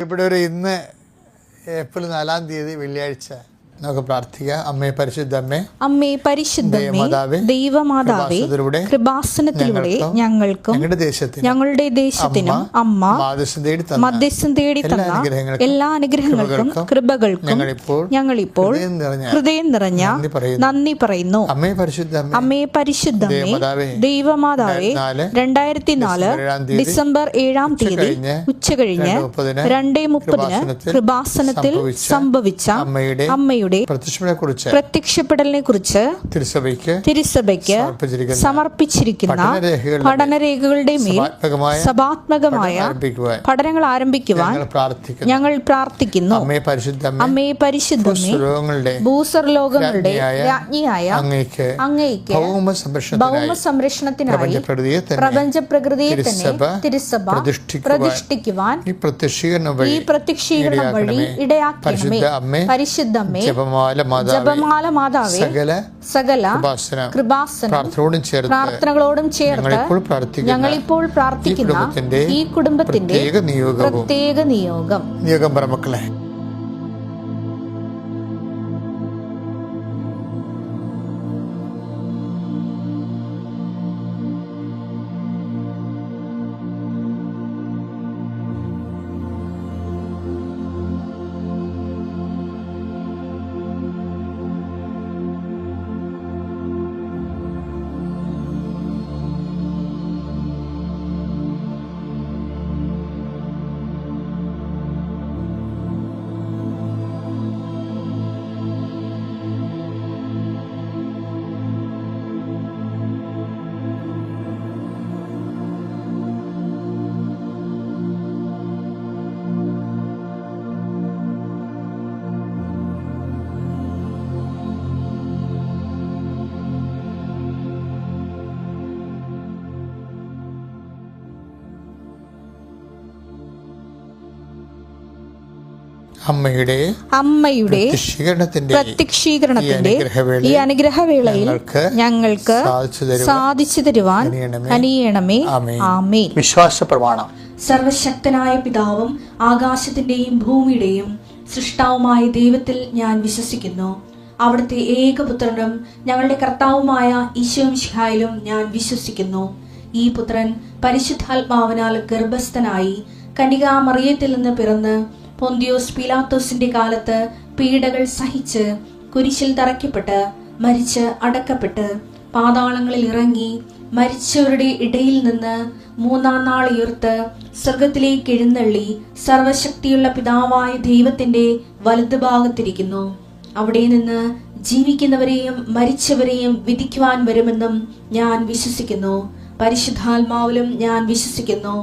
ഇവിടെ ഇന്ന് ഏപ്രിൽ 4-ാം തീയതി വെള്ളിയാഴ്ച നമുക്ക് പ്രാർത്ഥിക്കാം. അമ്മേ പരിശുദ്ധമ്മേ, അമ്മേ പരിശുദ്ധമ്മേ, ദൈവമാതാവേ, കൃപാസനത്തിലൂടെ ഞങ്ങൾക്കും ഞങ്ങളുടെ ദേശത്തിനും അമ്മ മധ്യസ്ഥം തേടി തന്ന എല്ലാ അനുഗ്രഹങ്ങൾക്കും കൃപകൾക്കും ഞങ്ങളിപ്പോൾ ഹൃദയം നിറഞ്ഞ നന്ദി പറയുന്നു. അമ്മേ പരിശുദ്ധമ്മേ, ദൈവമാതാവേ, 2004 ഡിസംബർ 7-ാം തീയതി ഉച്ചകഴിഞ്ഞ് 2:30 കൃപാസനത്തിൽ സംഭവിച്ച അമ്മയുടെ പ്രത്യക്ഷപ്പെടലിനെ കുറിച്ച് തിരുസഭയ്ക്ക് സമർപ്പിച്ചിരിക്കുന്ന പഠനരേഖകളുടെ മേൽ സഭാത്മകമായ പഠനങ്ങൾ ആരംഭിക്കുവാൻ ഞങ്ങൾ പ്രാർത്ഥിക്കുന്നു. അമ്മേ പരിശുദ്ധമേ, ഭൂസ്വർലോകങ്ങളുടെ രാജ്ഞിയായ അങ്ങേയ്ക്ക് ഭൗമ സംരക്ഷണത്തിനായി പ്രപഞ്ച പ്രകൃതിയെ തന്നെ തിരുസഭ പ്രതിഷ്ഠിക്കുവാൻ ഈ പ്രത്യക്ഷീകരണം വഴി ഇടയാക്കണമേ. പരിശുദ്ധമേ, ജപമാല മാതാവേ, സകല കൃപാസന പ്രാർത്ഥനകളോടും ചേർത്ത് ഞങ്ങളിപ്പോൾ പ്രാർത്ഥിക്കുന്ന ഈ കുടുംബത്തിന്റെ പ്രത്യേക നിയോഗം മക്കളെ. അമ്മയുടെ പ്രത്യക്ഷീകരണത്തിന്റെ ഈ അനുഗ്രഹവേളയിൽ ഞങ്ങൾക്ക് സാധിച്ചു തരുവാൻ അനിയണമേ. ആമേൻ. വിശ്വാസ പ്രമാണം. സർവശക്തനായ പിതാവും ആകാശത്തിന്റെയും ഭൂമിയുടെയും സൃഷ്ടാവുമായ ദൈവത്തിൽ ഞാൻ വിശ്വസിക്കുന്നു. അവിടുത്തെ ഏകപുത്രനും ഞങ്ങളുടെ കർത്താവുമായ ഈശോമിശിഹായിലും ഞാൻ വിശ്വസിക്കുന്നു. ഈ പുത്രൻ പരിശുദ്ധാത്മാവിനാൽ ഗർഭസ്ഥനായി കന്യകാമറിയത്തിൽ നിന്ന് പിറന്ന് പൊന്തിയോസ് പീലാത്തോസിന്റെ കാലത്ത് പീഡകൾ സഹിച്ച് കുരിശിൽ തറയ്ക്കപ്പെട്ട് മരിച്ച് അടക്കപ്പെട്ട് പാതാളങ്ങളിൽ ഇറങ്ങി മരിച്ചവരുടെ ഇടയിൽ നിന്ന് 3-ാം നാൾ ഉയർത്ത് സ്വർഗത്തിലേക്ക് എഴുന്നള്ളി സർവശക്തിയുള്ള പിതാവായ ദൈവത്തിന്റെ വലതുഭാഗത്തിരിക്കുന്നു. അവിടെ നിന്ന് ജീവിക്കുന്നവരെയും മരിച്ചവരെയും വിധിക്കുവാൻ വരുമെന്നും ഞാൻ വിശ്വസിക്കുന്നു. പരിശുദ്ധാത്മാവിലും ഞാൻ വിശ്വസിക്കുന്നു.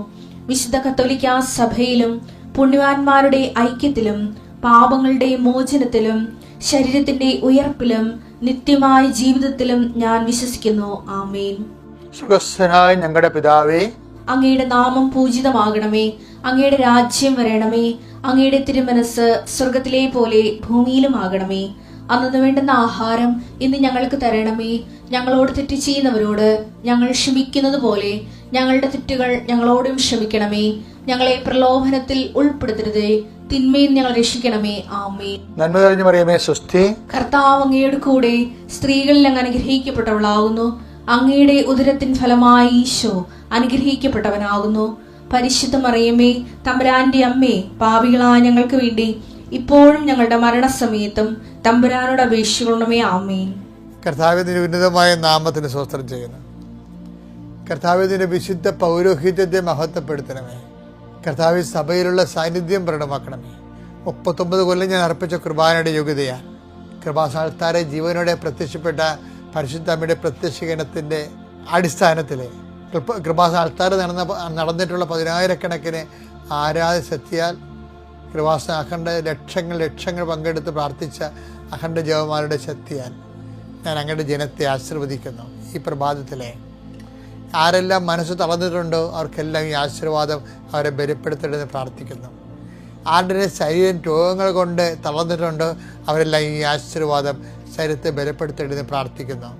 വിശുദ്ധ കത്തോലിക്കാ സഭയിലും പുണ്യവാന്മാരുടെ ഐക്യത്തിലും പാപങ്ങളുടെ മോചനത്തിലും ശരീരത്തിന്റെ ഉയർപ്പിലും നിത്യമായ ജീവിതത്തിലും ഞാൻ വിശ്വസിക്കുന്നു. ആമേൻ. സുഖസ്ഥനായ ഞങ്ങളുടെ പിതാവേ, അങ്ങയുടെ നാമം പൂജിതമാകണമേ. അങ്ങയുടെ രാജ്യം വരണമേ. അങ്ങയുടെ തിരുമനസ് സ്വർഗത്തിലെ പോലെ ഭൂമിയിലും ആകണമേ. അന്നു വേണ്ടുന്ന ആഹാരം ഇന്ന് ഞങ്ങൾക്ക് തരണമേ. ഞങ്ങളോട് തെറ്റ് ചെയ്യുന്നവരോട് ഞങ്ങൾ ക്ഷമിക്കുന്നത് പോലെ ഞങ്ങളുടെ തെറ്റുകൾ ഞങ്ങളോടും ക്ഷമിക്കണമേ. ഞങ്ങളെ പ്രലോഭനത്തിൽ ഉൾപ്പെടുത്തരുതേ, തിന്മയിൽ ഞങ്ങൾ രക്ഷിക്കണമേ. ആമേൻ. നന്മ നിറഞ്ഞ മറിയമേ, സ്വസ്തി. കർത്താവ് അങ്ങയുടെ കൂടെ സ്ത്രീകളിൽ അങ്ങ് അനുഗ്രഹിക്കപ്പെട്ടവളാകുന്നു. അങ്ങയുടെ ഉദരത്തിൻ ഫലമായി ഈശോ അനുഗ്രഹിക്കപ്പെട്ടവനാകുന്നു. പരിശുദ്ധ മറിയമേ, തമ്പുരാന്റെ അമ്മേ, പാപികളായ ഞങ്ങൾക്ക് വേണ്ടി ഇപ്പോഴും ഞങ്ങളുടെ മരണസമയത്തും തമ്പുരാനോട് അപേക്ഷിക്കണമേ. ആമേൻ. കർത്താവിന്റെ ഉന്നതമായ നാമത്തിന് സ്തോത്രം ചെയ്യുന്നു. കർത്താവിന്റെ വിശുദ്ധ പൗരോഹിത്യത്തെ മഹത്വപ്പെടുത്തണമേ. കർത്താവ് സഭയിലുള്ള സാന്നിധ്യം പ്രകടമാക്കണമേ. 39 കൊല്ലം ഞാൻ അർപ്പിച്ച കൃപാനയുടെ യോഗ്യതയാൽ കൃപാസാൽത്താരെ ജീവനോടെ പ്രത്യക്ഷപ്പെട്ട പരിശുദ്ധ അമ്മയുടെ പ്രത്യക്ഷീകരണത്തിൻ്റെ അടിസ്ഥാനത്തിൽ കൃപാസാൽത്താർ നടന്നിട്ടുള്ള 10,000-കണക്കിന് ആരാധന കൃപാസന അഖണ്ഡ ലക്ഷങ്ങൾ പങ്കെടുത്ത് പ്രാർത്ഥിച്ച അഖണ്ഡ ജപമാരുടെ ശക്തിയാൽ ഞാൻ അങ്ങയുടെ ജനത്തെ ആശീർവദിക്കുന്നു. ഈ പ്രഭാതത്തിലെ ആരെല്ലാം മനസ്സ് തളർന്നിട്ടുണ്ടോ അവർക്കെല്ലാം ഈ ആശീർവാദം അവരെ ബലപ്പെടുത്തണമെന്ന് പ്രാർത്ഥിക്കുന്നു. ആരുടെ ശരീരം രോഗങ്ങൾ കൊണ്ട് തളർന്നിട്ടുണ്ടോ അവരെല്ലാം ഈ ആശീർവാദം ശരീരത്തെ ബലപ്പെടുത്തണമെന്ന് പ്രാർത്ഥിക്കുന്നു.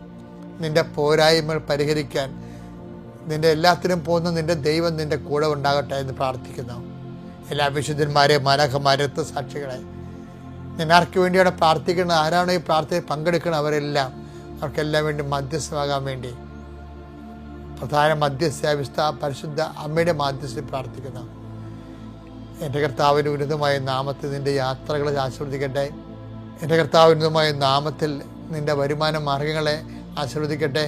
നിൻ്റെ പോരായ്മകൾ പരിഹരിക്കാൻ നിൻ്റെ എല്ലാത്തിനും പോകുന്ന നിൻ്റെ ദൈവം നിൻ്റെ കൂടെ ഉണ്ടാകട്ടെ എന്ന് പ്രാർത്ഥിക്കുന്നു. എല്ലാ വിശുദ്ധന്മാരെ, മാലാഖമാരെ, സാക്ഷികളെ, ഞാൻ ആർക്ക് വേണ്ടിയാണ് പ്രാർത്ഥിക്കുന്നത്, ആരാണ് ഈ പ്രാർത്ഥനയിൽ പങ്കെടുക്കുന്നത്, അവരെല്ലാം അവർക്കെല്ലാം വേണ്ടി മധ്യസ്ഥമാകാൻ വേണ്ടി പ്രധാന മധ്യസ്ഥ വിശുദ്ധ പരിശുദ്ധ അമ്മയുടെ മാധ്യസ്ഥയിൽ പ്രാർത്ഥിക്കുന്നു. എൻ്റെ കർത്താവിൻ്റെ ഉന്നതമായ നാമത്തിൽ നിൻ്റെ യാത്രകളെ ആശീർവദിക്കട്ടെ. എൻ്റെ കർത്താവിൻ്റെ ഉന്നതമായ നാമത്തിൽ നിൻ്റെ വരുമാന മാർഗങ്ങളെ ആശീർവദിക്കട്ടെ.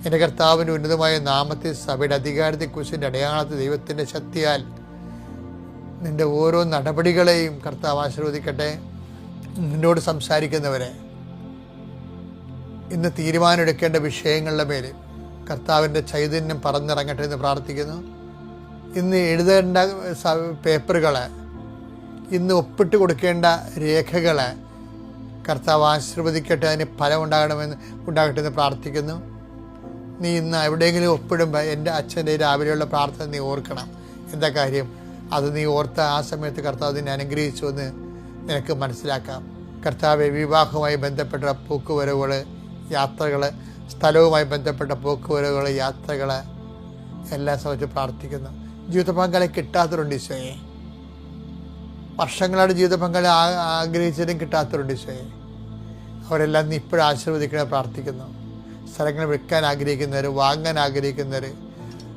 എൻ്റെ കർത്താവിൻ്റെ ഉന്നതമായ നാമത്തിൽ സഭയുടെ അധികാരത്തെ കുറിച്ചിൻ്റെ അടയാളത്തിൽ ദൈവത്തിൻ്റെ ശക്തിയാൽ നിൻ്റെ ഓരോ നടപടികളെയും കർത്താവ് ആശീർവദിക്കട്ടെ. നിന്നോട് സംസാരിക്കുന്നവരെ, ഇന്ന് തീരുമാനമെടുക്കേണ്ട വിഷയങ്ങളുടെ മേൽ കർത്താവിൻ്റെ ചൈതന്യം പറന്നിറങ്ങട്ടെ എന്ന് പ്രാർത്ഥിക്കുന്നു. ഇന്ന് എഴുതേണ്ട പേപ്പറുകൾ, ഇന്ന് ഒപ്പിട്ട് കൊടുക്കേണ്ട രേഖകൾ കർത്താവ് ആശീർവദിക്കട്ടെ, അതിന് ഫലം ഉണ്ടാകട്ടെ എന്ന് പ്രാർത്ഥിക്കുന്നു. നീ ഇന്ന് എവിടെയെങ്കിലും ഒപ്പിടുമ്പോൾ എൻ്റെ അച്ഛൻ്റെ രാവിലെയുള്ള പ്രാർത്ഥന നീ ഓർക്കണം. എന്താ കാര്യം? അത് നീ ഓർത്ത ആ സമയത്ത് കർത്താവ് നിന്നെ അനുഗ്രഹിച്ചു എന്ന് നിനക്ക് മനസ്സിലാക്കാം. കർത്താവെ, വിവാഹവുമായി ബന്ധപ്പെട്ട പോക്കുവരവുകൾ, യാത്രകൾ, സ്ഥലവുമായി ബന്ധപ്പെട്ട പോക്കുവരവുകൾ, യാത്രകൾ എല്ലാം സമയത്ത് പ്രാർത്ഥിക്കുന്നു. ജീവിത പങ്കാളി കിട്ടാത്തവരുണ്ട് ഈശോയെ. വർഷങ്ങളായിട്ട് ജീവിത പങ്കാളി ആഗ്രഹിച്ചതും കിട്ടാത്തവരുണ്ട് ഈശോയെ. അവരെല്ലാം നീ ഇപ്പോഴും ആശീർവദിക്കണേ പ്രാർത്ഥിക്കുന്നു. സ്ഥലങ്ങൾ വിൽക്കാൻ ആഗ്രഹിക്കുന്നവർ, വാങ്ങാൻ ആഗ്രഹിക്കുന്നവർ,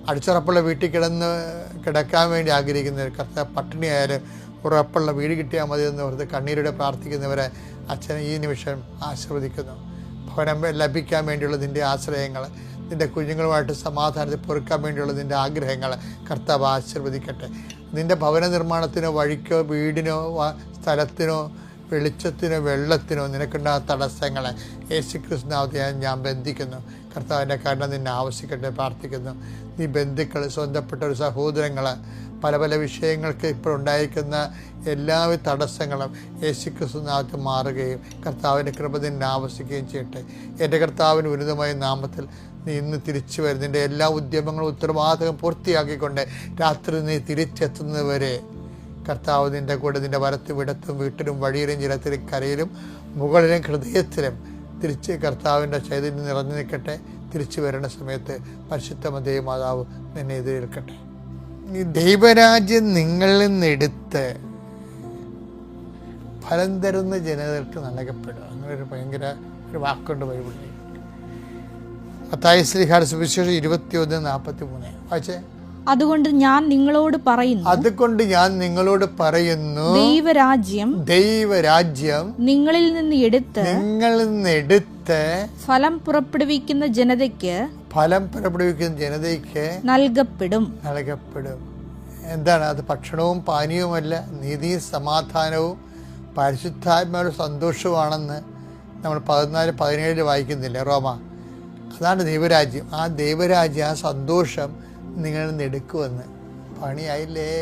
അടിച്ചുറപ്പുള്ള വീട്ടിൽ കിടക്കാൻ വേണ്ടി ആഗ്രഹിക്കുന്നവർ, കർത്താവ് പട്ടിണിയായാലും ഉറപ്പുള്ള വീട് കിട്ടിയാൽ മതി എന്ന് ഓർത്ത് കണ്ണീരോടെ പ്രാർത്ഥിക്കുന്നവരെ അച്ഛനെ ഈ നിമിഷം ആശീർവദിക്കുന്നു. ഭവനം ലഭിക്കാൻ വേണ്ടിയുള്ള നിൻ്റെ ആശ്രയങ്ങൾ, നിൻ്റെ കുഞ്ഞുങ്ങളുമായിട്ട് സമാധാനത്തിൽ പൊറുക്കാൻ വേണ്ടിയുള്ള നിൻ്റെ ആഗ്രഹങ്ങൾ കർത്താവ് ആശീർവദിക്കട്ടെ. നിൻ്റെ ഭവന നിർമ്മാണത്തിനോ, വഴിക്കോ, വീടിനോ, സ്ഥലത്തിനോ, വെളിച്ചത്തിനോ, വെള്ളത്തിനോ നിനക്കുണ്ടാകുന്ന തടസ്സങ്ങളെ യേശുക്രിസ്തുവിന്റെ ഞാൻ ബന്ധിക്കുന്നു. കർത്താവിൻ്റെ കാരണം നിന്നെ ആവശ്യിക്കട്ടെ പ്രാർത്ഥിക്കുന്നു. നീ ബന്ധുക്കൾ, സ്വന്തപ്പെട്ട ഒരു സഹോദരങ്ങൾ, പല പല വിഷയങ്ങൾക്ക് ഇപ്പോഴുണ്ടായിരിക്കുന്ന എല്ലാവിധ തടസ്സങ്ങളും യേശുക്രിസ്തുവിനകത്ത് മാറുകയും കർത്താവിൻ്റെ കൃപ നിന്നെ ആവശ്യിക്കുകയും ചെയ്യട്ടെ. എൻ്റെ കർത്താവിന് ഉന്നതമായ നാമത്തിൽ നീ ഇന്ന് തിരിച്ചു വരും. നിൻ്റെ എല്ലാ ഉദ്യമങ്ങളും ഉത്തരവാദിത്തം പൂർത്തിയാക്കിക്കൊണ്ട് രാത്രി നീ തിരിച്ചെത്തുന്നതുവരെ കർത്താവ് നിൻ്റെ കൂടെ, നിൻ്റെ വലത്തും ഇടത്തും വീട്ടിലും വഴിയിലും ജലത്തിലും കരയിലും മുകളിലും ഹൃദയത്തിലും തിരിച്ച് കർത്താവിൻ്റെ ചൈതന്യം നിറഞ്ഞു നിൽക്കട്ടെ. തിരിച്ചു വരുന്ന സമയത്ത് പരിശുദ്ധ ദൈവമാതാവ് നിന്നെ എതിരേൽക്കട്ടെ. ഈ ദൈവരാജ്യം നിങ്ങളിൽ നിന്നെടുത്ത് ഫലം തരുന്ന ജനതകൾക്ക് നൽകപ്പെടുക. അങ്ങനെ ഒരു ഭയങ്കര ഒരു വാക്കുണ്ട് ബൈബിളിൽ. മത്തായി ശ്ലീഹായുടെ സുവിശേഷം 21:43 വായിച്ചേ. അതുകൊണ്ട് ഞാൻ നിങ്ങളോട് പറയുന്നു, ദൈവരാജ്യം നിങ്ങളിൽ നിന്ന് എടുത്ത് ഫലം പുറപ്പെടുവിക്കുന്ന ജനതയ്ക്ക് നൽകപ്പെടും. എന്താണ് അത്? ഭക്ഷണവും പാനീയവുമല്ല, നീതിയും സമാധാനവും പരിശുദ്ധാത്മാവിന്റെ സന്തോഷവുമാണെന്ന് നമ്മൾ 14-17 വായിക്കുന്നില്ലേ റോമ? അതാണ് ദൈവരാജ്യം. ആ ദൈവരാജ്യം, ആ സന്തോഷം നിങ്ങളിൽ നിന്ന് എടുക്കുമെന്ന്. പണിയായില്ലേ?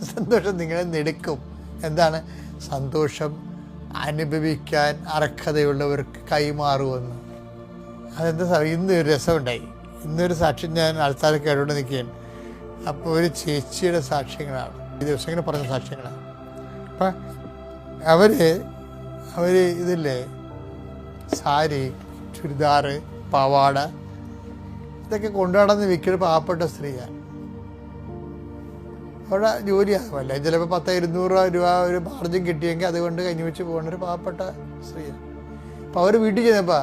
സന്തോഷം നിങ്ങളിൽ നിന്ന് എടുക്കും. എന്താണ്? സന്തോഷം അനുഭവിക്കാൻ അർഹതയുള്ളവർക്ക് കൈമാറുമെന്ന്. അതെന്താ? ഇന്നൊരു രസമുണ്ടായി. ഇന്നൊരു സാക്ഷ്യം ഞാൻ ആൾക്കാരെ കേട്ടോണ്ട് നിൽക്കുകയാണ്. അപ്പോൾ ഒരു ചേച്ചിയുടെ സാക്ഷ്യങ്ങളാണ് ഈ ദിവസങ്ങൾ പറഞ്ഞ സാക്ഷ്യങ്ങളാണ്. അപ്പം അവർ ഇതില്ലേ, സാരി, ചുരിദാറ്, പാവാട ഇതൊക്കെ കൊണ്ടുനടന്ന് വിൽക്കുന്ന പാവപ്പെട്ട സ്ത്രീയാണ്. അവിടെ ജോലിയാകുമല്ല, ചിലപ്പോൾ 1000-200 രൂപ ഒരു മാർജിൻ കിട്ടിയെങ്കിൽ അതുകൊണ്ട് കഞ്ഞി വെച്ച് പോകുന്ന ഒരു പാവപ്പെട്ട സ്ത്രീയാണ്. അപ്പോൾ അവർ വീട്ടിൽ ചെന്നപ്പോൾ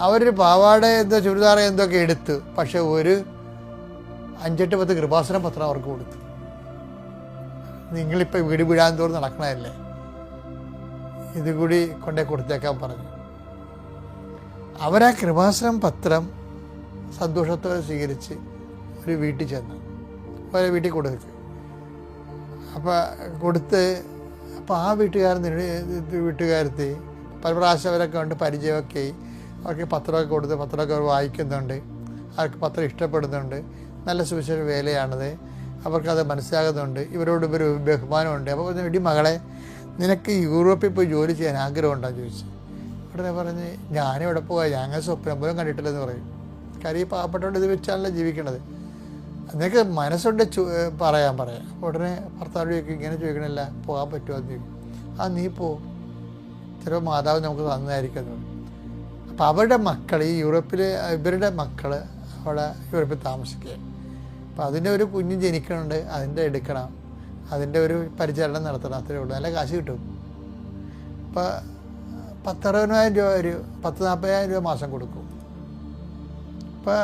അവരൊരു പാവാട എന്തോ ചുരിദാറ എന്തൊക്കെ എടുത്തു. പക്ഷെ ഒരു 5-8-10 കൃപാസന പത്രം അവർക്ക് കൊടുത്തു. നിങ്ങളിപ്പോൾ വീട് വീഴാൻ തോറും നടക്കണതല്ലേ, ഇതുകൂടി കൊണ്ടേ കൊടുത്തേക്കാൻ പറഞ്ഞു. അവരാ കൃപാസനം പത്രം സന്തോഷത്തോടെ സ്വീകരിച്ച് ഒരു വീട്ടിൽ ചെന്നു. അവരെ വീട്ടിൽ കൊടുത്തു. അപ്പോൾ ആ വീട്ടുകാരത്തി പല പ്രാവശ്യം അവരൊക്കെ ഉണ്ട്, പരിചയമൊക്കെ അവർക്ക് പത്രമൊക്കെ കൊടുത്ത് പത്രമൊക്കെ അവർ വായിക്കുന്നുണ്ട്. അവർക്ക് പത്രം ഇഷ്ടപ്പെടുന്നുണ്ട്. നല്ല സുവിശേഷ വേലയാണത്. അവർക്കത് മനസ്സിലാകുന്നുണ്ട്. ഇവരോട് ഒരു ബഹുമാനമുണ്ട്. അപ്പോൾ ഇടി മകളെ, നിനക്ക് യൂറോപ്പിൽ പോയി ജോലി ചെയ്യാൻ ആഗ്രഹമുണ്ടെന്ന് ചോദിച്ചു. ഉടനെ പറഞ്ഞ്, ഞാനിവിടെ പോകാം, ഞങ്ങൾ സ്വപ്നം പോലും കണ്ടിട്ടില്ലെന്ന് പറയും. കാര്യം ഈ പാവപ്പെട്ടോണ്ട് ഇത് വെച്ചാണല്ലോ ജീവിക്കണത്. നിനക്ക് മനസ്സുകൊണ്ട് പറയാം. ഉടനെ ഭർത്താവ് ചോദിക്കും, ഇങ്ങനെ ചോദിക്കണില്ല, പോകാൻ പറ്റുമോ എന്ന് ചോദിക്കും. നീ പോ, ചിലപ്പോൾ മാതാവ് നമുക്ക് തന്നതായിരിക്കും. അപ്പോൾ അവരുടെ മക്കൾ, ഈ യൂറോപ്പിൽ ഇവരുടെ മക്കൾ അവിടെ യൂറോപ്പിൽ താമസിക്കുക. അപ്പം അതിൻ്റെ ഒരു കുഞ്ഞ് ജനിക്കണുണ്ട്, അതിൻ്റെ എടുക്കണം, അതിൻ്റെ ഒരു പരിചരണം നടത്തണം, അത്രയേ ഉള്ളൂ. നല്ല കാശ് കിട്ടും. ഇപ്പോൾ 10-60,000 രൂപ, ഒരു 10-40,000 രൂപ മാസം കൊടുക്കും. അപ്പോൾ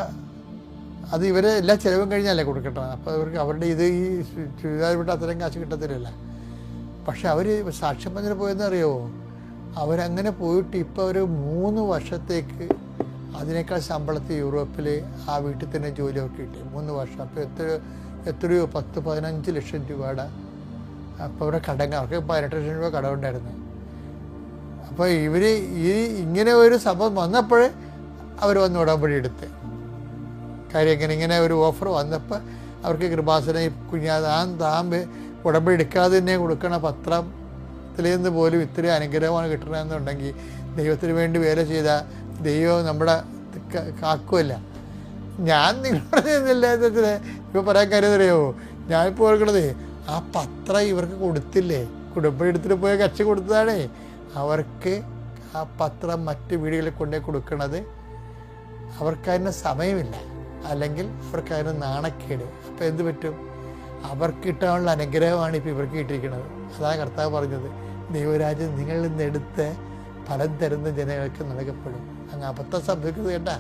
അത് ഇവരെ എല്ലാ ചിലവും കഴിഞ്ഞാലേ കൊടുക്കട്ടെ. അപ്പോൾ അവർക്ക് അവരുടെ ഇത് ഈ ചുരിദാർ വിട്ട് അത്രയും കാശ് കിട്ടത്തില്ല. പക്ഷെ അവർ സാക്ഷ്യം പറഞ്ഞിട്ട് പോയെന്ന് അറിയുമോ, അവരങ്ങനെ പോയിട്ട് ഇപ്പോൾ ഒരു 3 വർഷത്തേക്ക് അതിനേക്കാൾ ശമ്പളത്തിൽ യൂറോപ്പിൽ ആ വീട്ടിൽ തന്നെ ജോലിയൊക്കെ കിട്ടി. 3 വർഷം. അപ്പോൾ എത്രയോ 10-15 ലക്ഷം രൂപയുടെ. അപ്പോൾ അവരുടെ കടങ്ങൾ, അവർക്ക് 18 ലക്ഷം രൂപ കടമുണ്ടായിരുന്നു. അപ്പോൾ ഇവർ ഇങ്ങനെ ഒരു സംഭവം വന്നപ്പോൾ അവർ വന്ന് ഉടമ്പടി എടുത്ത്. കാര്യം ഇങ്ങനെ ഒരു ഓഫർ വന്നപ്പോൾ അവർക്ക് കൃപാസന താൻ ഉടമ്പടി എടുക്കാതെ തന്നെ കൊടുക്കണ പത്രത്തിൽ നിന്ന് പോലും ഇത്രയും അനുഗ്രഹമാണ് കിട്ടണമെന്നുണ്ടെങ്കിൽ ദൈവത്തിന് വേണ്ടി വേല ചെയ്ത ദൈവം നമ്മുടെ കാക്കുമല്ല. ഞാൻ നിങ്ങളോട് എല്ലാത്തിനെ ഇപ്പോൾ പറയാൻ കാര്യം അറിയാമോ, ഞാനിപ്പോൾ ഓർക്കണത് ആ പത്രം ഇവർക്ക് കൊടുത്തില്ലേ, ഉടമ്പടി എടുത്തിട്ട് പോയ കക്ഷി കൊടുത്തതാണേ. അവർക്ക് ആ പത്രം മറ്റ് വീടുകളിൽ കൊണ്ടുപോയി കൊടുക്കണത് അവർക്കതിന് സമയമില്ല, അല്ലെങ്കിൽ അവർക്കതിന് നാണക്കേട്. അപ്പോൾ എന്ത് പറ്റും, അവർക്ക് കിട്ടാനുള്ള അനുഗ്രഹമാണ് ഇപ്പോൾ ഇവർക്ക് കിട്ടിയിരിക്കുന്നത്. അതാണ് കർത്താവ് പറഞ്ഞത്, ദൈവരാജ്യം നിങ്ങളിൽ നിന്ന് എടുത്ത് ഫലം തരുന്ന ജനങ്ങൾക്ക് നൽകപ്പെടും. അങ്ങ് അബദ്ധം സംഭവിക്കുന്നത് കേട്ടാ.